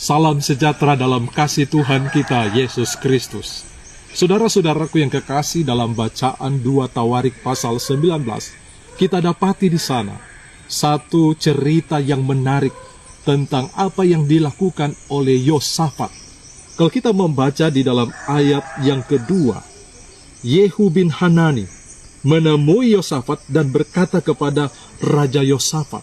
Salam sejahtera dalam kasih Tuhan kita Yesus Kristus. Saudara-saudaraku yang kekasih, dalam bacaan 2 Tawarik pasal 19, kita dapati di sana satu cerita yang menarik tentang apa yang dilakukan oleh Yosafat. Kalau kita membaca di dalam ayat yang kedua, Yehu bin Hanani menemui Yosafat dan berkata kepada Raja Yosafat,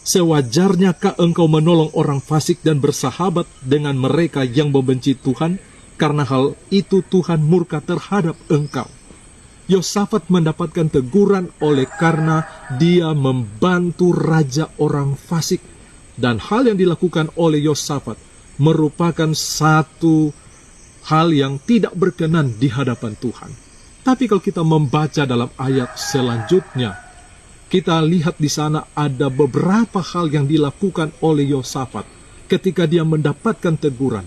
"Sewajarnyakah engkau menolong orang fasik dan bersahabat dengan mereka yang membenci Tuhan? Karena hal itu Tuhan murka terhadap engkau." Yosafat mendapatkan teguran oleh karena dia membantu raja orang fasik. Dan hal yang dilakukan oleh Yosafat merupakan satu hal yang tidak berkenan di hadapan Tuhan. Tapi kalau kita membaca dalam ayat selanjutnya, kita lihat di sana ada beberapa hal yang dilakukan oleh Yosafat ketika dia mendapatkan teguran.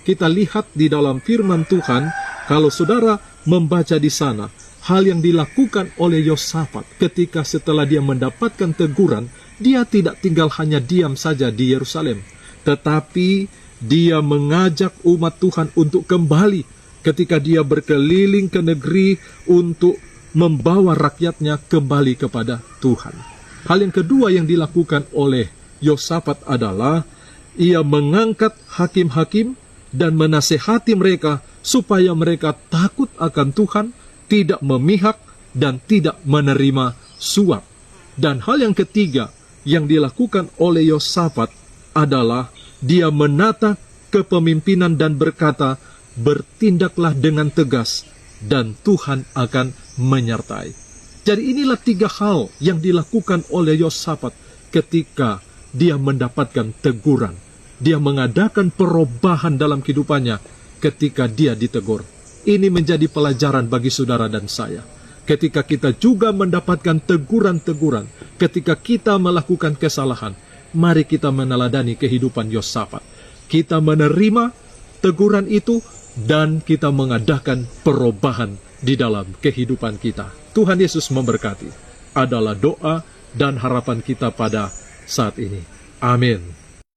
Kita lihat di dalam firman Tuhan, kalau saudara membaca di sana, hal yang dilakukan oleh Yosafat ketika setelah dia mendapatkan teguran, dia tidak tinggal hanya diam saja di Yerusalem, tetapi dia mengajak umat Tuhan untuk kembali ketika dia berkeliling ke negeri untuk membawa rakyatnya kembali kepada Tuhan. Hal yang kedua yang dilakukan oleh Yosafat adalah ia mengangkat hakim-hakim dan menasehati mereka supaya mereka takut akan Tuhan, tidak memihak dan tidak menerima suap. Dan hal yang ketiga yang dilakukan oleh Yosafat adalah dia menata kepemimpinan dan berkata, "Bertindaklah dengan tegas dan Tuhan akan menyertai." Jadi inilah 3 hal yang dilakukan oleh Yosafat ketika dia mendapatkan teguran. Dia mengadakan perubahan dalam kehidupannya ketika dia ditegur. Ini menjadi pelajaran bagi saudara dan saya. Ketika kita juga mendapatkan teguran-teguran, ketika kita melakukan kesalahan, mari kita meneladani kehidupan Yosafat. Kita menerima teguran itu dan kita mengadakan perubahan di dalam kehidupan kita. Tuhan Yesus memberkati. Adalah doa dan harapan kita pada saat ini. Amin.